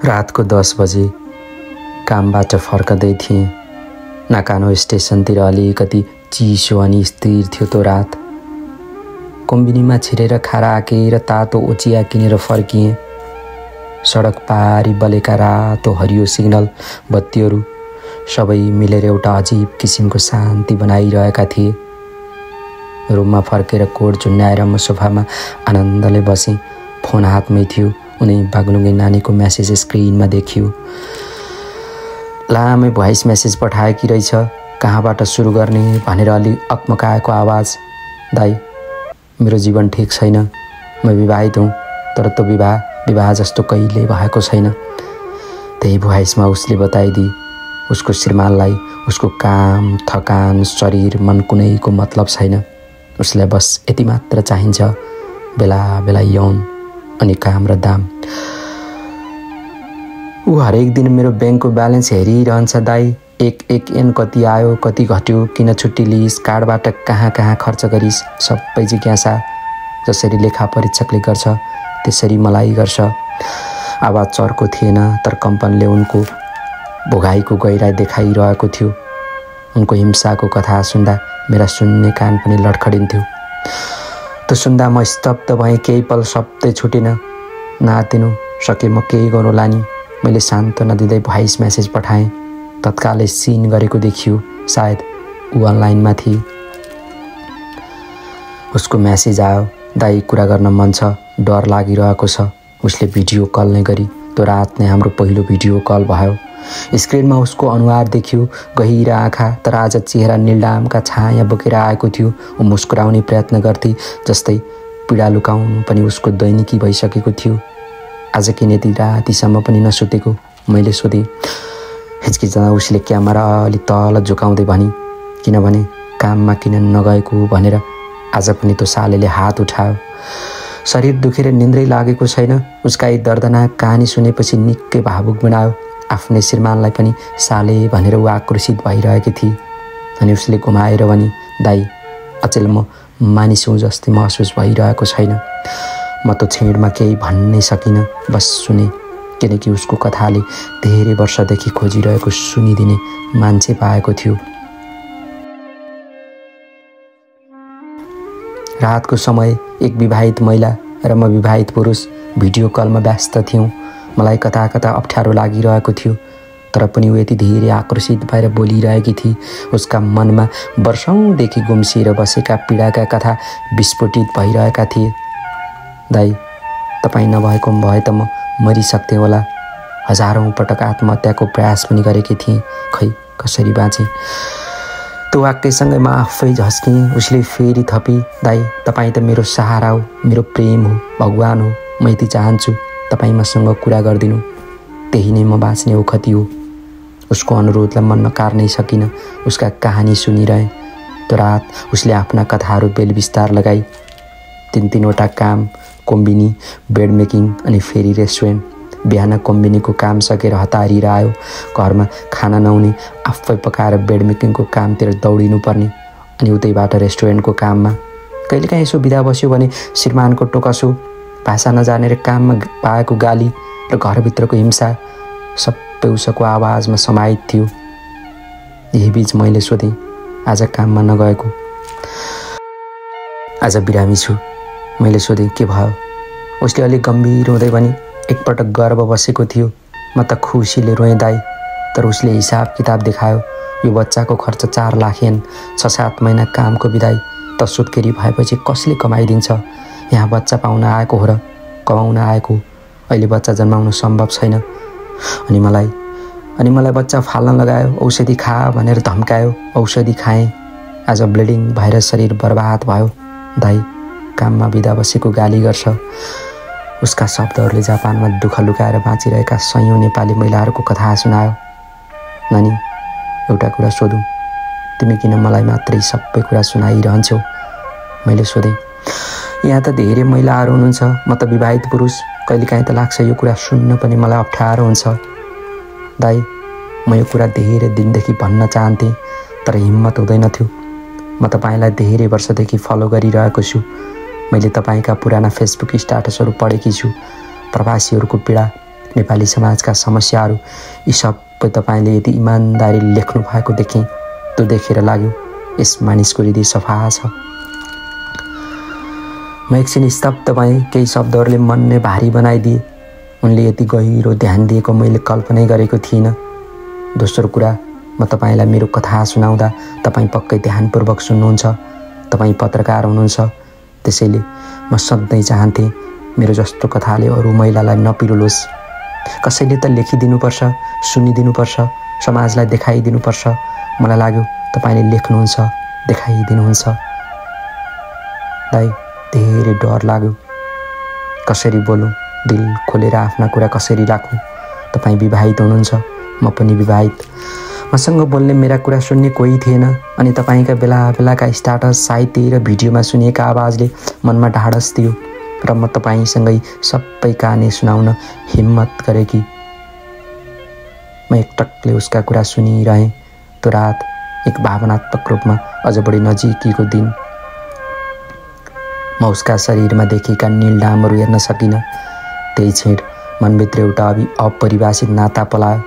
रातको 10 बजे कामबाट फर्कदै थिएँ। नाकानो स्टेसनतिर अलिकति चिसो अनि स्थिर थियो त्यो रात। कोम्बिनीमा छिरेर खाराकेर तातो ओचिया किनेर फर्किएँ। सडक पारी बलेका रातो हरियो सिग्नल बत्तीहरू सबै मिलेर एउटा अजीब किसिमको शान्ति बनाइरहेका थिए। रुममा फर्केर कोट झुन्डाएर म सोफामा आनन्दले बसेँ। फोन हातमै थियो। उनी बागलुङ्गे नानीको मेसेज स्क्रिनमा देखियो। लामै भोइस मेसेज पठाएकी रहेछ। कहाँबाट सुरु गर्ने भनेर अलि अक्मकाएको आवाज। दाइ, मेरो जीवन ठिक छैन। म विवाहित हुँ, तर त्यो विवाह जस्तो कहिल्यै भएको छैन। त्यही भोइसमा उसले बताइदिए उसको श्रीमानलाई उसको काम, थकान, शरीर, मन कुनैको मतलब छैन। उसलाई बस यति मात्र चाहिन्छ, बेला बेला यौन अनि काम र दाम। ऊ हरेक दिन मेरो ब्याङ्कको ब्यालेन्स हेरिरहन्छ। दाइ, एक एन कति आयो, कति घट्यो, किन छुट्टी लिइस्, कार्डबाट कहाँ कहाँ खर्च गरिस्, सबै जिज्ञासा। जसरी लेखा परीक्षकले गर्छ त्यसरी मलाई गर्छ। आवाज चर्को थिएन, तर कम्पनले उनको भोगाईको गहिराई देखाइरहेको थियो। उनको हिंसाको कथा सुन्दा मेरा सुन्ने कान पनि लडखडिन्थ्यो। त्यो सुन्दा म स्तब्ध भएँ। केही पल शब्दै छुटेन। नातिनु सके म केही गर्नुला नि। मैले सान्त्वना दिँदै भोइस मेसेज पठाएँ। तत्कालै सिन गरेको देखियो। सायद ऊ अनलाइनमा थिए। उसको मेसेज आयो, दाइ कुरा गर्न मन छ, डर लागिरहेको छ। उसले भिडियो कल नै गरी। त्यो रात नै हाम्रो पहिलो भिडियो कल भयो। स्क्रिनमा उसको अनुहार देखियो, गहिरा आँखा, तर आज चेहरा निर्लामका छाया बोकेर आएको थियो। ऊ मुस्कुराउने प्रयत्न गर्थे, जस्तै पीडा लुकाउनु पनि उसको दैनिकी भइसकेको थियो। आज किन यति रातिसम्म पनि नसुतेको? मैले सोधेँ। हिचकिचाउँदा उसले क्यामेरा अलि तल झुकाउँदै भनी, किनभने काममा किन नगएको भनेर। आज पनि त्यो सालेले हात उठायो। शरीर दुखेर निन्द्रै लागेको छैन। उसका यी दर्दनाक कहानी सुनेपछि निकै भावुक बनायो। आफ्नै श्रीमानलाई पनि साले भनेर ऊ आक्रोशित भइरहेकी थिए। अनि उसले घुमाएर भनी, दाइ, अचेल म मानिस हुँ जस्तै महसुस भइरहेको छैन। म त छेडमा केही भन्नै सकिनँ, बस सुने, किनकि उसको कथाले धेरै वर्षदेखि खोजिरहेको सुनिदिने मान्छे पाएको थियो। रातको समय एक विवाहित महिला र म विवाहित पुरुष भिडियो कलमा व्यस्त थियौँ। मलाई कता कता अप्ठ्यारो लागिरहेको थियो, तर पनि ऊ यति धेरै आकर्षित भएर बोलिरहेकी थिए। उसका मनमा वर्षौँदेखि गुम्सिएर बसेका पीडाका कथा विस्फोटित भइरहेका थिए। दाइ, तपाईँ नभएको भए त म मरिसक्थेँ होला। हजारौँ पटक आत्महत्याको प्रयास पनि गरेकी थिएँ, खै कसरी बाँचेँ। त्यो वाक्यसँगै म आफै झस्किएँ। उसले फेरि थपी, दाइ, तपाईँ त मेरो सहारा हो, मेरो प्रेम हो, भगवान हो। म यति चाहन्छु तपाईँ मसँग कुरा गरिदिनु, त्यही नै म बाँच्ने ओखती हो। उसको अनुरोधलाई म नकार्नै सकिनँ। उसका कहानी सुनिरहेँ। त्यो रात उसले आफ्ना कथाहरू बेलबिस्तार लगाई। तीनवटा काम, कोम्बिनी, बेड मेकिङ अनि फेरि रेस्टुरेन्ट। बिहान कोम्बिनीको काम सकेर हतारिएर आयो। घरमा खाना नहुने, आफै पकाएर बेड मेकिङको कामतिर दौडिनु पर्ने, अनि उतैबाट रेस्टुरेन्टको काममा। कहिलेकाहीँ यसो बिदा बस्यो भने श्रीमानको टोकसो, भाषा नजानेर काममा पाएको गाली र घरभित्रको हिंसा सबै उसको आवाजमा समाहित थियो। यही बीच मैले सोधेँ, आज काममा नगएको? आज बिरामी छु। मैले सोधेँ, के भयो? उसले अलिक गम्भीर हुँदै भने, एकपटक गर्भ बसेको थियो। म त खुसीले रोएँ दाइ, तर उसले हिसाब किताब देखायो। यो बच्चाको खर्च 4 लाख येन, 6-7 महिना कामको बिदाई त सुत्केरी भएपछि कसले कमाइदिन्छ? यहाँ बच्चा पाउन आएको हो र कमाउन आएको। अहिले बच्चा जन्माउनु सम्भव छैन। अनि मलाई बच्चा फाल्न लगायो। औषधि खा भनेर धम्कायो। औषधि खाएँ। आज ब्लिडिङ भएर शरीर बर्बाद भयो। दाइ, काममा बिदा बसेको गाली गर्छ। उसका शब्दहरूले जापानमा दुःख लुकाएर बाँचिरहेका सयौँ नेपाली महिलाहरूको कथा सुनायो। नानी, एउटा कुरा सोधौँ, तिमी किन मलाई मात्रै सबै कुरा सुनाइरहन्छौ? मैले सोधेँ। यहाँ त धेरै महिलाहरू हुनुहुन्छ, म त विवाहित पुरुष। कहिलेकाहीँ त लाग्छ यो कुरा सुन्न पनि मलाई अप्ठ्यारो हुन्छ। दाइ, म यो कुरा धेरै दिनदेखि भन्न चाहन्थेँ, तर हिम्मत हुँदैन थियो। म तपाईँलाई धेरै वर्षदेखि फलो गरिरहेको छु। मैले तपाईका पुराना फेसबुक स्ट्याटसहरू पढेकी छु। प्रवासीहरूको पीडा, नेपाली समाजका समस्याहरू, यी सबै तपाईले यति इमानदारी लेख्नु भएको देखेँ। त्यो देखेर लाग्यो यस मानिसको हृदय सफा छ। म एकछिन स्तब्ध भएँ। केही शब्दहरूले मन नै भारी बनाइदिए। उनले यति गहिरो ध्यान दिएको मैले कल्पनै गरेको थिइनँ। दोस्रो कुरा, म तपाईलाई मेरो कथा सुनाउँदा तपाईँ पक्कै ध्यानपूर्वक सुन्नुहुन्छ। तपाईँ पत्रकार हुनुहुन्छ, त्यसैले म सधैँ चाहन्थेँ मेरो जस्तो कथाले अरू महिलालाई नपिरोलोस्। कसैले त लेखिदिनुपर्छ, सुनिदिनुपर्छ, समाजलाई देखाइदिनुपर्छ। मलाई लाग्यो तपाईले लेख्नुहुन्छ, देखाइदिनुहुन्छ। दाइ, धेरै डर लाग्यो। कसरी बोलौँ, दिल खोलेर आफ्ना कुरा कसरी राखौँ? तपाईँ विवाहित हुनुहुन्छ, म पनि विवाहित। मसँग बोल्ने, मेरा कुरा सुन्ने कोही थिएन। अनि तपाईँका बेला बेलाका स्ट्याटस, साहित्य र भिडियोमा सुनिएका आवाजले मनमा ढाडस दियो र म तपाईँसँगै सबै कहानी सुनाउन हिम्मत गरेकी। म एकटकले उसका कुरा सुनिरहेँ। त्यो रात एक भावनात्मक रूपमा अझ बढी नजिकीको दिन। म उसका शरीरमा देखेका नीलडामहरू हेर्न सकिनँ। त्यही क्षण मनभित्र एउटा अपरिभाषित नाता पलायो।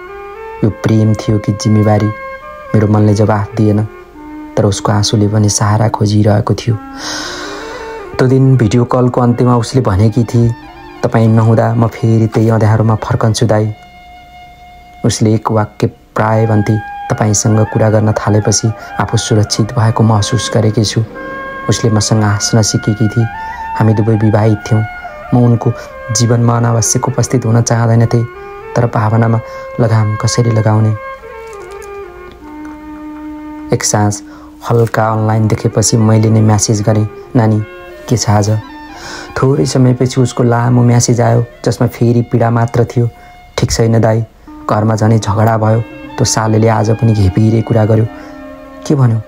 यो प्रेम थियो कि जिम्मेवारी? मेरो मनले जवाफ दिएन, तर उसको आँसुले पनि सहारा खोजिरहेको थियो। त्यो दिन भिडियो कलको अन्त्यमा उसले भनेकी थिए, तपाईँ नहुँदा म फेरि त्यही अँध्यारोमा फर्कन्छु दाइ। उसले एक वाक्य प्राय भन्थे, तपाईसँग कुरा गर्न थालेपछि आफू सुरक्षित भएको महसुस गरेकी छु। उसले मसँग हाँस्न सिकेकी थिए। हामी दुवै विवाहित थियौँ। म उनको जीवनमा अनावश्यक उपस्थित हुन चाहँदैनथेँ, तर भावनामा लगाम कसरी लगाउने? एक साँझ हल्का अनलाइन देखेपछि मैले नै म्यासेज गरेँ, नानी के छ आज? थोरै समयपछि उसको लामो म्यासेज आयो, जसमा फेरि पीडा मात्र थियो। ठिक छैन दाइ, घरमा झनै झगडा भयो। त्यो सालेले आज पनि घेपिरै कुरा गर्यो। के भन्यो?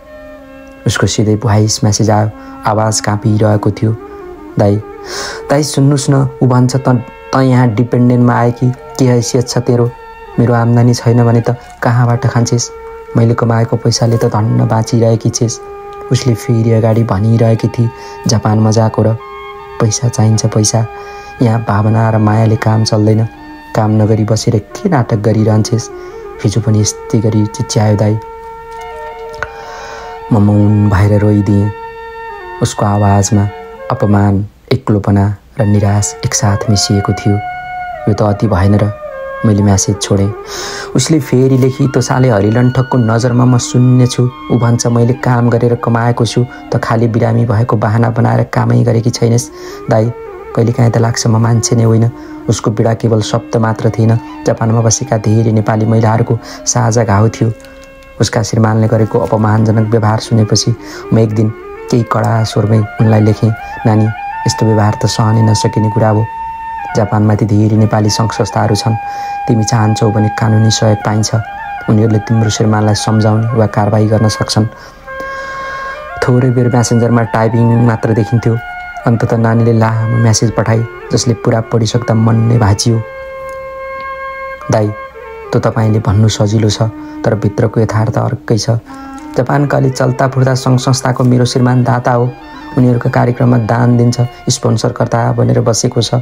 उसको सिधै भोइस म्यासेज आयो। आवाज काँपिरहेको थियो। दाइ सुन्नुहोस् न, ऊ भन्छ त यहाँ डिपेन्डेन्टमा आए कि के हैसियत छ तेरो? मेरो आम्दानी छैन भने त कहाँबाट खान्छेस्? मैले कमाएको पैसाले त धन्न बाँचिरहेकी छेस्। उसले फेरि अगाडि भनिरहेकी थिए, जापान मजाको र पैसा चाहिन्छ पैसा। यहाँ भावना र मायाले काम चल्दैन। काम नगरी बसेर के नाटक गरिरहन्छेस्? हिजो पनि यस्तै गरी चिच्यायो दाइ। म मौन भएर रोइदिएँ। उसको आवाजमा अपमान, एक्लोपना र निराश एकसाथ मिसिएको थियो। यो त अति भएन र? मैले म्यासेज छोडेँ। उसले फेरि लेखी, त्यो साले हरिलण्ठकको नजरमा म शून्य छु। ऊ भन्छ मैले काम गरेर कमाएको छु, त खाली बिरामी भएको बहाना बनाएर कामै गरेकी छैनस्। दाइ, कहिलेकाहीँ त लाग्छ म मान्छे नै होइन। उसको पीडा केवल शब्द मात्र थिएन, जापानमा बसेका धेरै नेपाली महिलाहरूको साझा घाउ थियो। उसका श्रीमानले गरेको अपमानजनक व्यवहार सुनेपछि म एक दिन केही कडा स्वरमै उनलाई लेखेँ, नानी यस्तो व्यवहार त सहनै नसकिने कुरा हो। जापानमाथि धेरै नेपाली सङ्घ संस्थाहरू छन्। तिमी चाहन्छौ भने कानुनी सहयोग पाइन्छ। उनीहरूले तिम्रो श्रीमानलाई सम्झाउने वा कारबाही गर्न सक्छन्। थोरै बेर म्यासेन्जरमा टाइपिङ मात्र देखिन्थ्यो। अन्ततः नानीले लामो म्यासेज पठाए, जसले पुरा पढिसक्दा मन नै भाँचियो। दाइ, त्यो तपाईँले भन्नु सजिलो छ, तर भित्रको यथार्थ अर्कै छ। जापानका अलि चल्ता फुर्ता सङ्घ संस्थाको मेरो श्रीमान दाता हो। उनीहरूको कार्यक्रममा दान दिन्छ, स्पोन्सरकर्ता बनेर बसेको छ।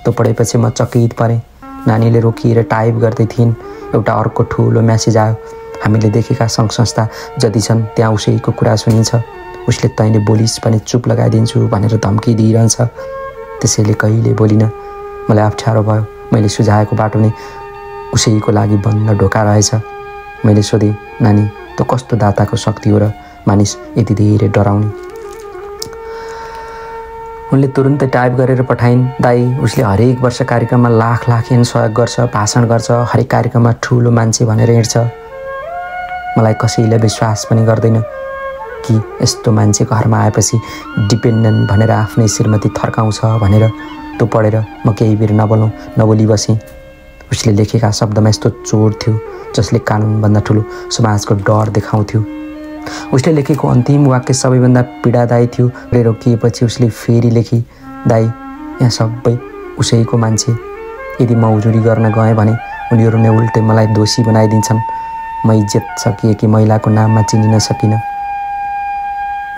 त्यो पढेपछि म चकित परेँ। नानीले रोकिएर टाइप गर्दै थिइन्। एउटा अर्को ठुलो म्यासेज आयो, हामीले देखेका सङ्घ संस्था जति छन् त्यहाँ उसैको कुरा सुनिन्छ। उसले तैँले बोलिस् भने चुप लगाइदिन्छु भनेर धम्की दिइरहन्छ। त्यसैले कहिले बोलिनँ। मलाई अप्ठ्यारो भयो। मैले सुझाएको बाटो नै उसैको लागि बन्द ढोका रहेछ। मैले सोधेँ, नानी त कस्तो दाताको शक्ति हो र मानिस यति धेरै डराउने? उनले तुरुन्तै टाइप गरेर पठाइन्, दाइ उसले हरेक वर्ष कार्यक्रममा लाख येन सहयोग गर्छ, भाषण गर्छ, हरेक कार्यक्रममा ठुलो मान्छे भनेर हिँड्छ। मलाई कसैले विश्वास पनि गर्दैन कि यस्तो मान्छे घरमा आएपछि डिपेन्डेन्ट भनेर आफ्नै श्रीमती थर्काउँछ भनेर। त्यो पढेर म केही बेर नबोली बसेँ। उसले लेखेका शब्दमा यस्तो चोट थियो जसले कानुनभन्दा ठुलो समाजको डर देखाउँथ्यो। उसले लेखेको अन्तिम वाक्य सबैभन्दा पीडादायी थियो। रोकिएपछि उसले फेरि लेखी, दाइ यहाँ सबै उसैको मान्छे। यदि म उजुरी गर्न गएँ भने उनीहरू नै उल्टै मलाई दोषी बनाइदिन्छन्। म इज्जत सकिएकी महिलाको नाममा चिनिन सकिनँ।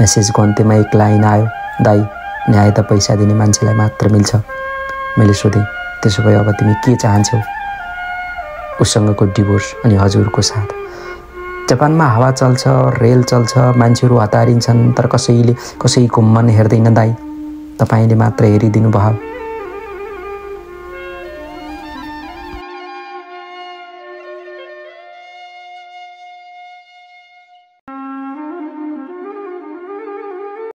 मेसेजको अन्त्यमा एक लाइन आयो, दाइ न्याय त पैसा दिने मान्छेलाई मात्र मिल्छ। मैले सोधेँ, त्यसो भए अब तिमी के चाहन्छौ? उसँगको डिभोर्स अनि हजुरको साथ। जापानमा हावा चल्छ, रेल चल्छ, मान्छेहरू हतारिन्छन्, तर कसैको मन हेर्दैन दाइ। तपाईँले मात्र हेरिदिनु भयो।